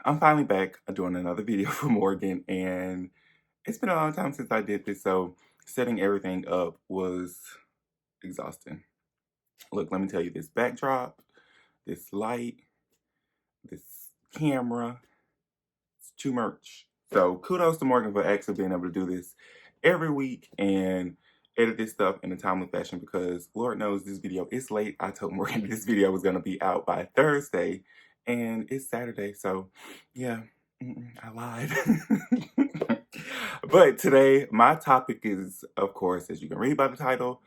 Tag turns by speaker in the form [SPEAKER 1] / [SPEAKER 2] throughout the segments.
[SPEAKER 1] I'm finally back doing another video for Morgan, and it's been a long time since I did this, so setting everything up was exhausting. Look, let me tell you, this backdrop, this light, this camera, it's too much. So kudos to Morgan for actually being able to do this every week and edit this stuff in a timely fashion because Lord knows this video is late. I told Morgan this video was going to be out by Thursday and it's Saturday. So yeah, I lied. But today my topic is, of course, as you can read by the title,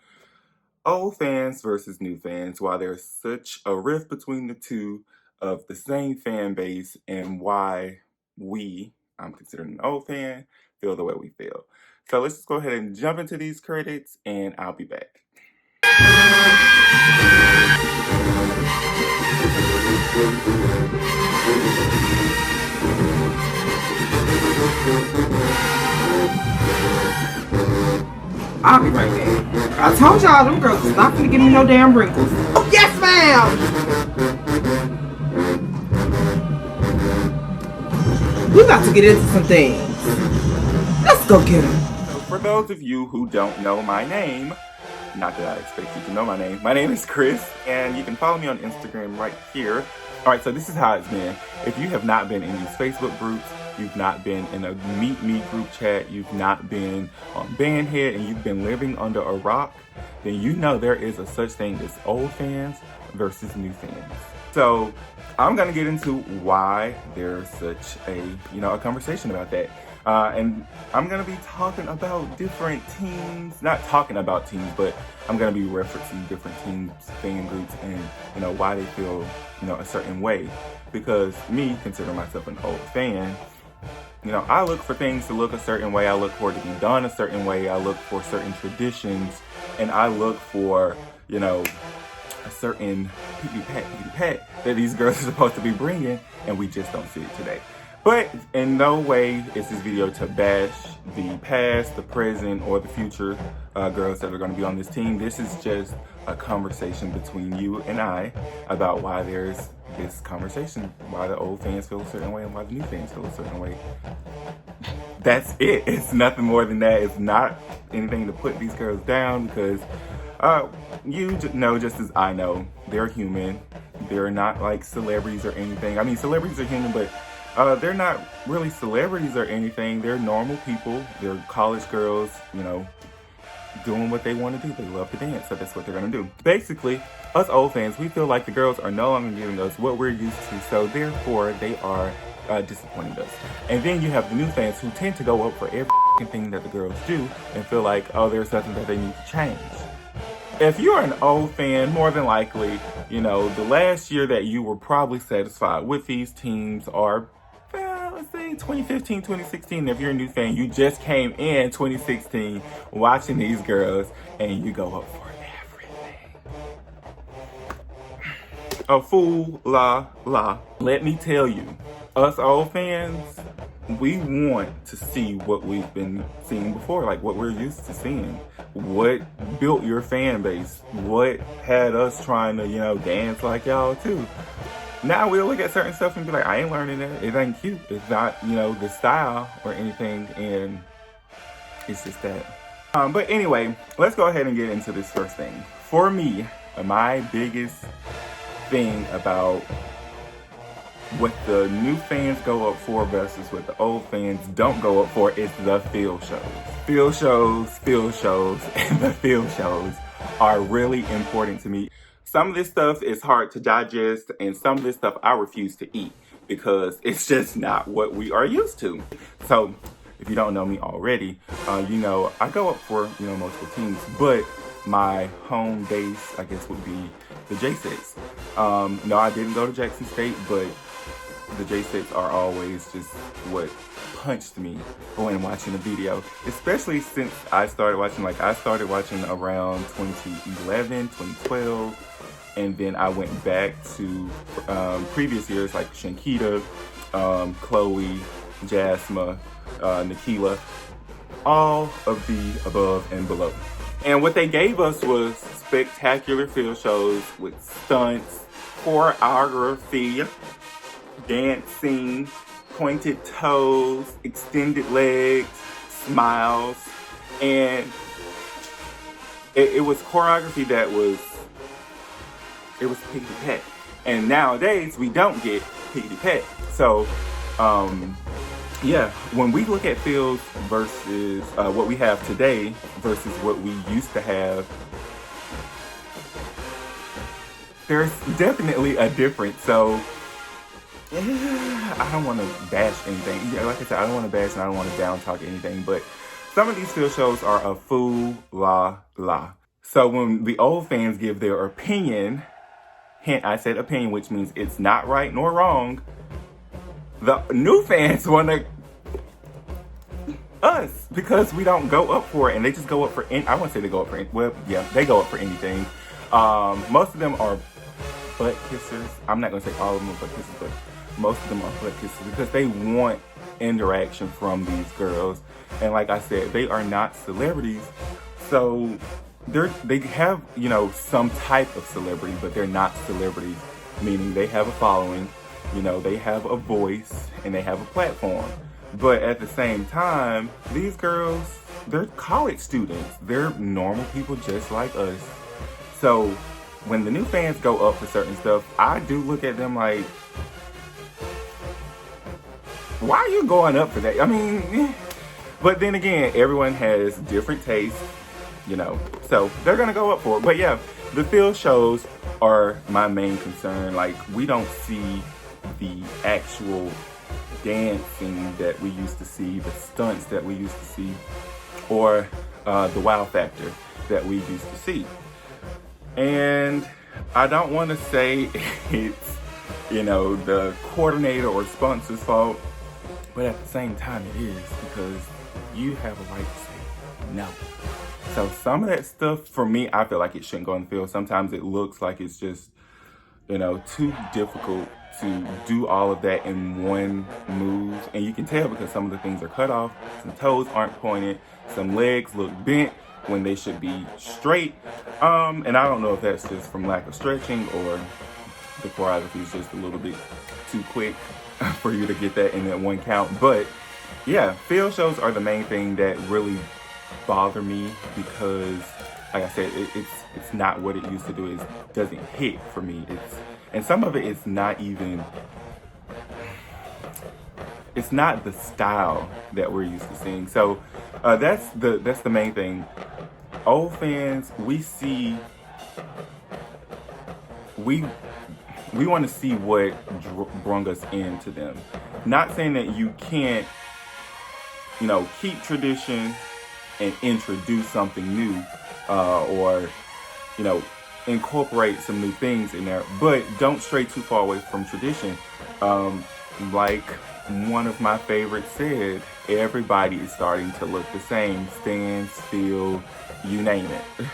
[SPEAKER 1] old fans versus new fans. Why there's such a rift between the two of the same fan base and why I'm considered an old fan, feel the way we feel. So let's just go ahead and jump into these credits and I'll be back.
[SPEAKER 2] I'll be right back. I told y'all them girls is not gonna give me no damn wrinkles. Yes, ma'am! We about to get into some things. Let's go get them.
[SPEAKER 1] So for those of you who don't know my name, not that I expect you to know my name is Chris, and you can follow me on Instagram right here. Alright, so this is how it's been. If you have not been in these Facebook groups, you've not been in a Meet Me group chat, you've not been on Bandhead, and you've been living under a rock, then you know there is a such thing as old fans versus new fans. So I'm gonna get into why there's such a conversation about that. And I'm gonna be talking about different teams, not talking about teams, but I'm gonna be referencing different teams, fan groups, and why they feel a certain way. Because me, considering myself an old fan, I look for things to look a certain way. I look for it to be done a certain way. I look for certain traditions, and I look for a certain pet that these girls are supposed to be bringing, and we just don't see it today. But in no way is this video to bash the past, the present, or the future girls that are going to be on this team. This is just a conversation between you and I about why there's this conversation, why the old fans feel a certain way and why the new fans feel a certain way. That's it. It's nothing more than that. It's not anything to put these girls down because you know just as I know, they're human. They're not like celebrities or anything. I mean, celebrities are human, but they're not really celebrities or anything. They're normal people. They're college girls, doing what they want to do. They love to dance, so that's what they're going to do. Basically, us old fans, we feel like the girls are no longer giving us what we're used to, so therefore they are disappointing us. And then you have the new fans who tend to go up for every thing that the girls do and feel like, oh, there's something that they need to change. If you're an old fan, more than likely, the last year that you were probably satisfied with these teams are, let's say 2015, 2016. If you're a new fan, you just came in 2016 watching these girls and you go up for everything. A fool, la. Let me tell you, us old fans, we want to see what we've been seeing before, like what we're used to seeing. What built your fan base? What had us trying to, dance like y'all too? Now we'll look at certain stuff and be like, I ain't learning that. It ain't cute. It's not, the style or anything, and it's just that. But anyway, let's go ahead and get into this first thing. For me, my biggest thing about what the new fans go up for versus what the old fans don't go up for is the field shows. Field shows, and the field shows are really important to me. Some of this stuff is hard to digest, and some of this stuff I refuse to eat because it's just not what we are used to. So, if you don't know me already, I go up for, multiple teams, but my home base, I guess, would be the J-Sets. No, I didn't go to Jackson State, but the J-Sets are always just what punched me when watching a video, especially since I started watching around 2011, 2012, and then I went back to previous years like Shankita, Chloe, Jasma, Nikila, all of the above and below. And what they gave us was spectacular field shows with stunts, choreography, dancing, pointed toes, extended legs, smiles, and it was choreography that was piggity pet. And nowadays we don't get piggity pet. So yeah, when we look at Fields versus what we have today versus what we used to have, there's definitely a difference. So I don't want to bash anything. Yeah, like I said, I don't want to bash and I don't want to down talk anything, but some of these field shows are a fool la la. So when the old fans give their opinion, hint, I said opinion, which means it's not right nor wrong, the new fans want to us because we don't go up for it, and they just go up for I wouldn't say they go up for well, yeah, they go up for anything. Most of them are butt kissers. I'm not gonna say all of them are butt kissers, but most of them are butt kissers because they want interaction from these girls. And like I said, they are not celebrities, so they have, you know, some type of celebrity, but they're not celebrities, meaning they have a following, you know, they have a voice and they have a platform. But at the same time, these girls, they're college students. They're normal people just like us. So when the new fans go up for certain stuff, I do look at them like, why are you going up for that? I mean, but then again, everyone has different tastes, you know, so they're gonna go up for it. But yeah, the field shows are my main concern. Like, we don't see the actual dancing that we used to see, the stunts that we used to see, or the wow factor that we used to see. And I don't want to say it's, you know, the coordinator or sponsor's fault, but at the same time it is, because you have a right to say no. So some of that stuff, for me, I feel like it shouldn't go in the field. Sometimes it looks like it's just, you know, too difficult to do all of that in one move. And you can tell because some of the things are cut off, some toes aren't pointed, some legs look bent when they should be straight. And I don't know if that's just from lack of stretching or the choreography is just a little bit too quick for you to get that in that one count. But yeah, field shows are the main thing that really bother me because, like I said, it's not what it used to do. It doesn't hit for me. And some of it is not even, it's not the style that we're used to seeing. So that's the main thing. Old fans, we want to see what brung us into them. Not saying that you can't, you know, keep tradition and introduce something new, or, you know, incorporate some new things in there, but don't stray too far away from tradition. Like one of my favorites said, everybody is starting to look the same. Stand still, you name it.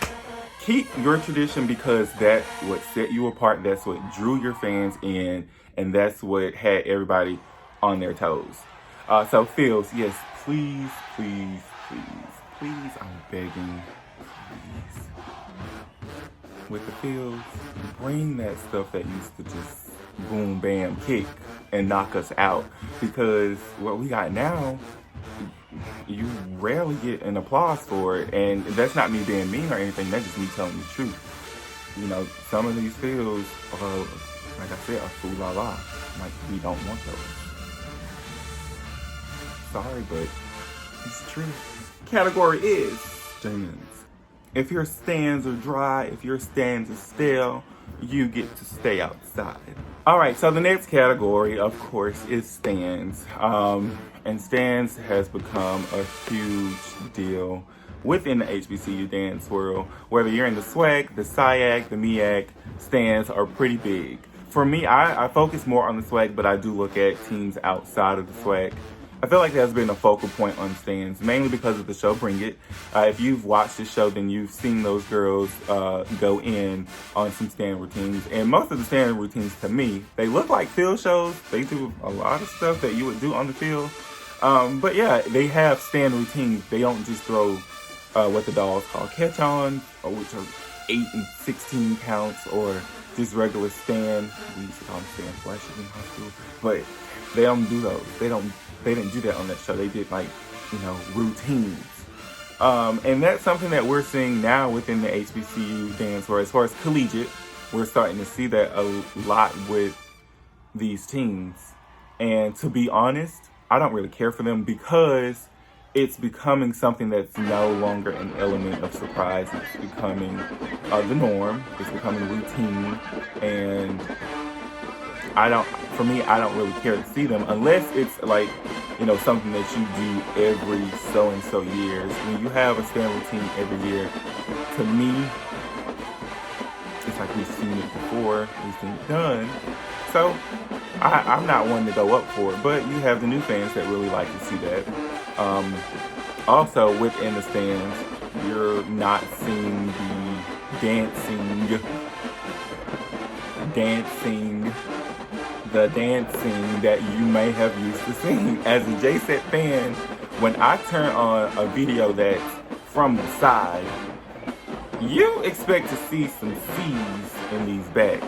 [SPEAKER 1] Keep your tradition because that's what set you apart. That's what drew your fans in, and that's what had everybody on their toes. So Fields, yes, please, I'm begging, please. With the Fields, bring that stuff that used to just boom, bam, kick and knock us out. Because what we got now, you rarely get an applause for it. And that's not me being mean or anything, that's just me telling the truth. You know, some of these fields are, like I said, a fool la la. Like, we don't want those. Sorry, but it's true. Category is stands. If your stands are dry, if your stands are stale, you get to stay outside. All right, so the next category, of course, is stands. And stands has become a huge deal within the HBCU dance world. Whether you're in the SWAC, the SIAC, the MEAC, stands are pretty big. For me, I focus more on the SWAC, but I do look at teams outside of the SWAC. I feel like there's been a focal point on stands, mainly because of the show Bring It. If you've watched the show, then you've seen those girls go in on some stand routines. And most of the stand routines, to me, they look like field shows. They do a lot of stuff that you would do on the field. But yeah, they have stand routines. They don't just throw what the dolls call catch-ons, which are 8 and 16 counts, or just regular stand. We used to call them stand flashes in high school, but they don't do those. They didn't do that on that show. They did like, routines. And that's something that we're seeing now within the HBCU dance, or as far as collegiate, we're starting to see that a lot with these teens. And to be honest, I don't really care for them because it's becoming something that's no longer an element of surprise. It's becoming the norm. It's becoming routine. And I don't really care to see them unless it's like, something that you do every so-and-so years. When you have a stand routine every year, to me, it's like we've seen it before, we've seen it done. So I'm not one to go up for it, but you have the new fans that really like to see that. Also, within the stands, you're not seeing the dancing that you may have used to seeing. As a J-Set fan, when I turn on a video that's from the side, you expect to see some C's in these backs.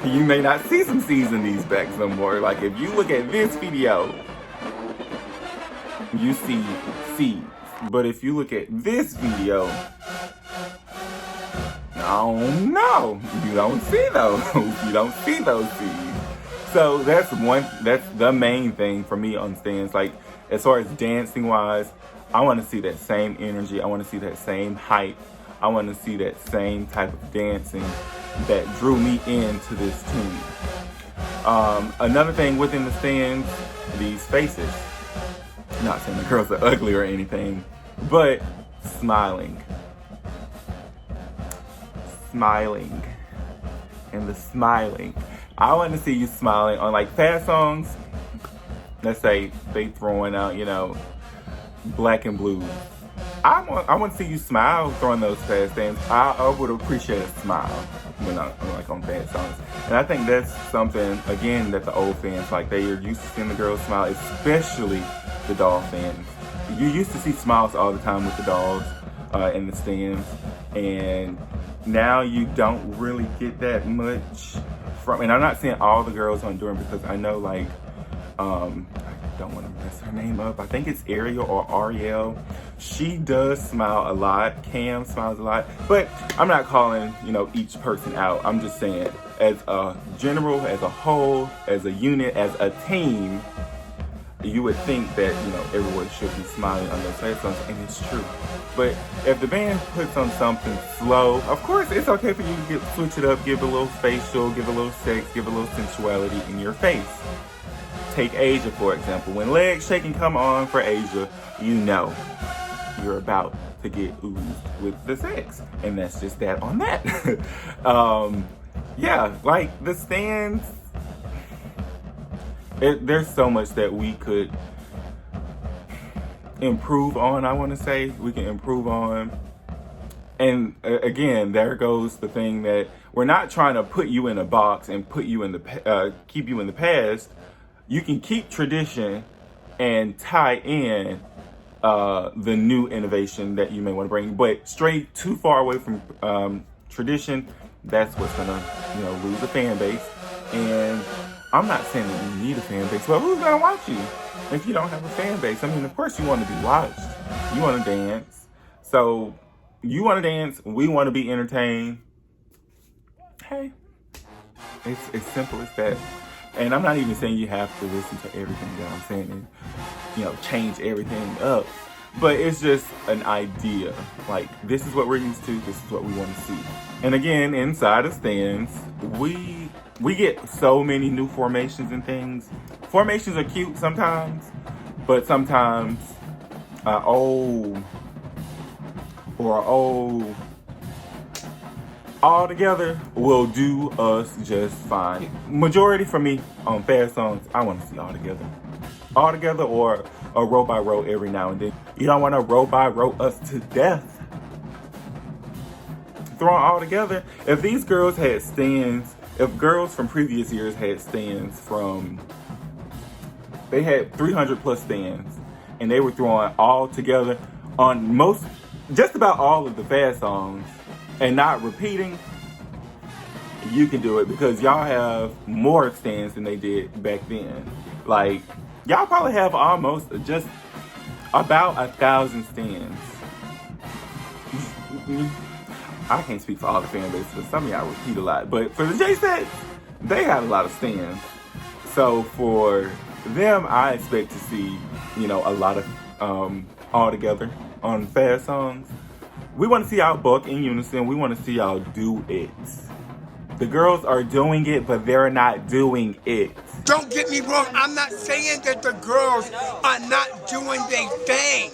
[SPEAKER 1] You may not see some C's in these backs no more. Like if you look at this video, you see C's. But if you look at this video, oh no, you don't see those. You don't see those C's. So that's the main thing for me on stands. Like as far as dancing wise, I want to see that same energy. I want to see that same hype. I want to see that same type of dancing that drew me into this team. Another thing within the stands, these faces. Not saying the girls are ugly or anything, but smiling. And the smiling. I want to see you smiling on like fast songs. Let's say they throwing out, Black and Blue. I want to see you smile throwing those fast dance. I would appreciate a smile when I'm like on fast songs. And I think that's something, again, that the old fans, like they are used to seeing the girls smile, especially the doll fans. You used to see smiles all the time with the dolls in the stands. And now you don't really get that much from, and I'm not saying all the girls on Durham because I know I don't want to mess her name up. I think it's Ariel or Ariel. She does smile a lot. Cam smiles a lot. But I'm not calling, each person out. I'm just saying as a general, as a whole, as a unit, as a team, you would think that, everyone should be smiling on those fast songs, and it's true. But if the band puts on something slow, of course, it's okay for you to switch it up, give a little facial, give a little sex, give a little sensuality in your face. Take Asia, for example. When Legs Shaking come on for Asia, you're about to get oozed with the sex. And that's just that on that. Like the stands, there's so much that we could improve on, I want to say. We can improve on. And again, there goes the thing that we're not trying to put you in a box and put you in keep you in the past. You can keep tradition and tie in the new innovation that you may want to bring, but stray too far away from tradition, that's what's gonna lose a fan base. And I'm not saying that you need a fan base. Well, who's gonna watch you if you don't have a fan base? I mean, of course you want to be watched. You want to dance. So you want to dance. We want to be entertained. Hey, it's as simple as that. And I'm not even saying you have to listen to everything that I'm saying and, change everything up. But it's just an idea. Like, this is what we're used to. This is what we want to see. And again, inside of stands, we get so many new formations and things. Formations are cute sometimes, but sometimes all together will do us just fine. Majority for me on fast songs, I want to see all together. All together or a row by row every now and then. You don't want to row by row us to death. Throw all together. If these girls had stands, if girls from previous years had stands they had 300 plus stands, and they were throwing all together on just about all of the fast songs and not repeating, you can do it because y'all have more stands than they did back then. Like, y'all probably have almost just about 1,000 stands. I can't speak for all the fan bases, but some of y'all repeat a lot. But for the J-Sets, they got a lot of stands. So for them, I expect to see, a lot of all together on fast songs. We want to see y'all buck in unison. We want to see y'all do it. The girls are doing it, but they're not doing it.
[SPEAKER 3] Don't get me wrong, I'm not saying that the girls are not doing their thing,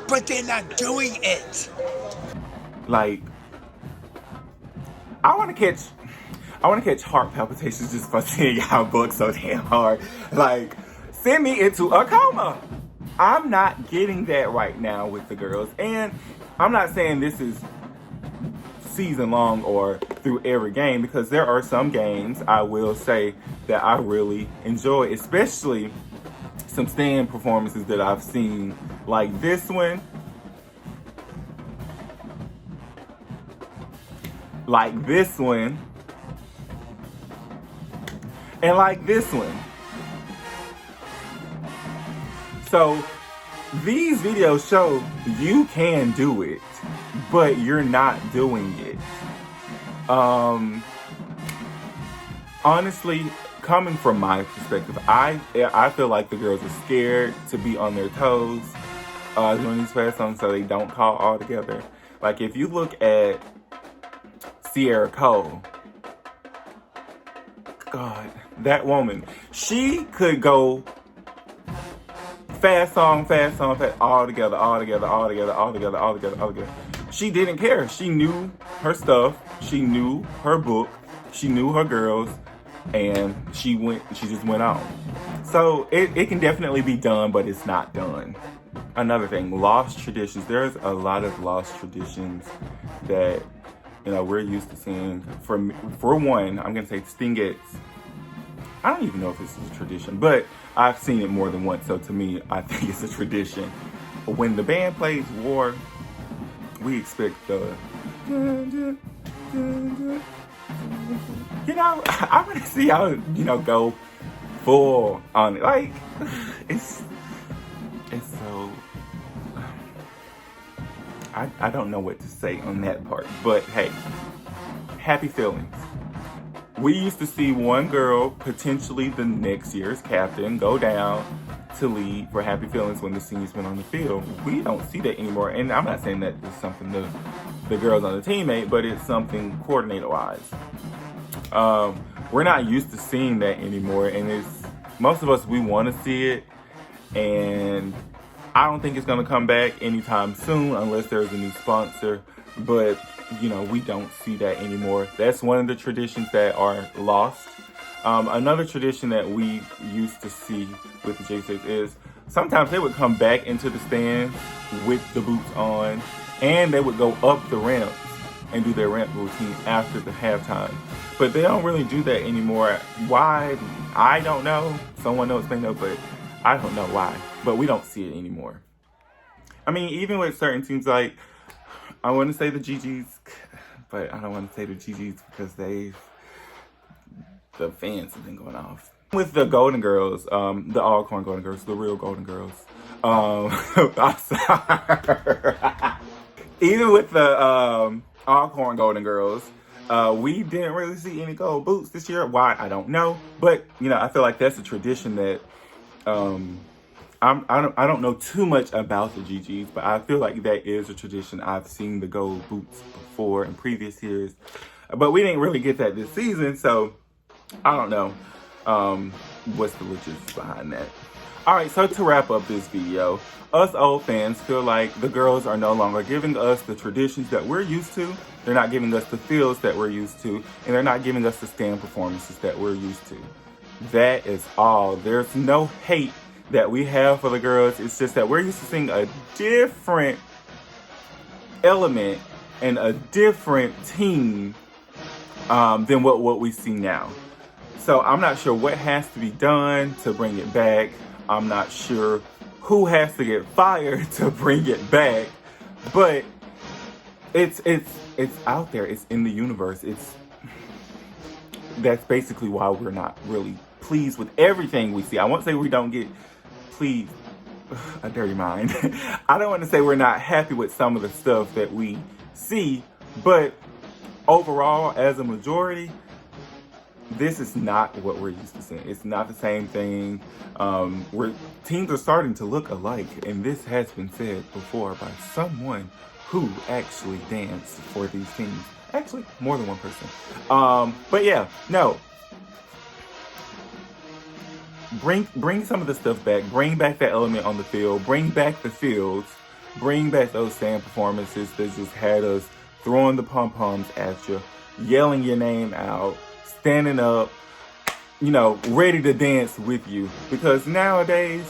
[SPEAKER 3] but they're not doing it.
[SPEAKER 1] Like, I want to catch heart palpitations just by seeing y'all book so damn hard. Like, send me into a coma. I'm not getting that right now with the girls. And I'm not saying this is season long or through every game, because there are some games I will say that I really enjoy, especially some stand performances that I've seen, like this one. Like this one. And like this one. So these videos show you can do it, but you're not doing it. Honestly, coming from my perspective, I feel like the girls are scared to be on their toes doing these fast songs, so they don't call all together. Like, if you look at Sierra Cole, God, that woman, she could go fast song, all together. She didn't care. She knew her stuff. She knew her book. She knew her girls, and she just went on. So it can definitely be done, but it's not done. Another thing, lost traditions. There's a lot of lost traditions that we're used to seeing. For one, I'm gonna say Stingettes. I don't even know if this is a tradition, but I've seen it more than once. So to me, I think it's a tradition. When the band plays War, we expect the, I want to see y'all, go full on it. Like, it's so, I don't know what to say on that part, but hey, happy feelings. We used to see one girl, potentially the next year's captain, go down to lead for Happy Feelings when the seniors went on the field. We don't see that anymore. And I'm not saying that it's something the girls on the team made, but it's something coordinator-wise. We're not used to seeing that anymore. And most of us, we want to see it. And I don't think it's going to come back anytime soon unless there's a new sponsor. But we don't see that anymore. That's one of the traditions that are lost. Another tradition that we used to see with the J6 is sometimes they would come back into the stands with the boots on, and they would go up the ramps and do their ramp routine after the halftime. But they don't really do that anymore. Why? I don't know. Someone else may know, but I don't know why. But we don't see it anymore. I mean, even with certain teams, like, I want to say the GGs, but I don't want to say the GGs because the fans have been going off. With the Golden Girls, the Alcorn Golden Girls, the real Golden Girls, I'm sorry. Even with the Alcorn Golden Girls, we didn't really see any gold boots this year. Why? I don't know. But, I feel like that's a tradition that I don't know too much about the GGs, but I feel like that is a tradition. I've seen the gold boots before in previous years, but we didn't really get that this season, so I don't know what's the logistics behind that. All right, so to wrap up this video, us old fans feel like the girls are no longer giving us the traditions that we're used to. They're not giving us the feels that we're used to, and they're not giving us the stand performances that we're used to. That is all. There's no hate that we have for the girls. It's just that we're used to seeing a different element and a different team than what we see now. So I'm not sure what has to be done to bring it back. I'm not sure who has to get fired to bring it back. But it's out there. It's in the universe. That's basically why we're not really pleased with everything we see. I won't say we don't get pleased. A dirty mind. I don't want to say we're not happy with some of the stuff that we see, but overall, as a majority, this is not what we're used to seeing. It's not the same thing. Teams are starting to look alike, and this has been said before by someone who actually danced for these teams. Actually, more than one person. But yeah, no. Bring some of the stuff back. Bring back that element on the field. Bring back the fields. Bring back those stand performances that just had us throwing the pom-poms at you, yelling your name out, standing up, ready to dance with you. Because nowadays,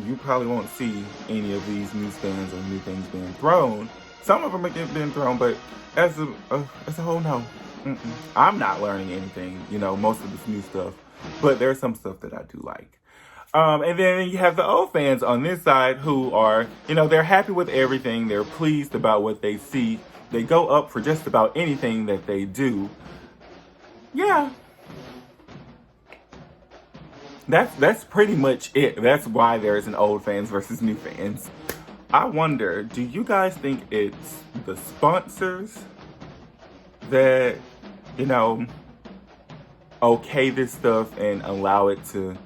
[SPEAKER 1] you probably won't see any of these new stands or new things being thrown. Some of them are being thrown, but as a whole, no. I'm not learning anything, most of this new stuff. But there's some stuff that I do like. And then you have the old fans on this side who are, they're happy with everything. They're pleased about what they see. They go up for just about anything that they do. Yeah. That's pretty much it. That's why there's an old fans versus new fans. I wonder, do you guys think it's the sponsors that, okay this stuff and allow it to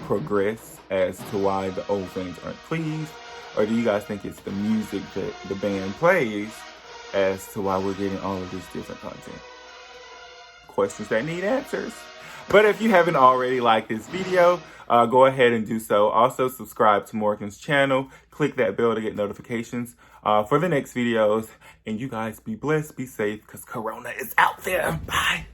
[SPEAKER 1] progress as to why the old fans aren't pleased? Or do you guys think it's the music that the band plays as to why we're getting all of this different content? Questions that need answers. But if you haven't already liked this video, go ahead and do so. Also, subscribe to Morgan's channel. Click that bell to get notifications for the next videos. And you guys be blessed, be safe, because Corona is out there. Bye.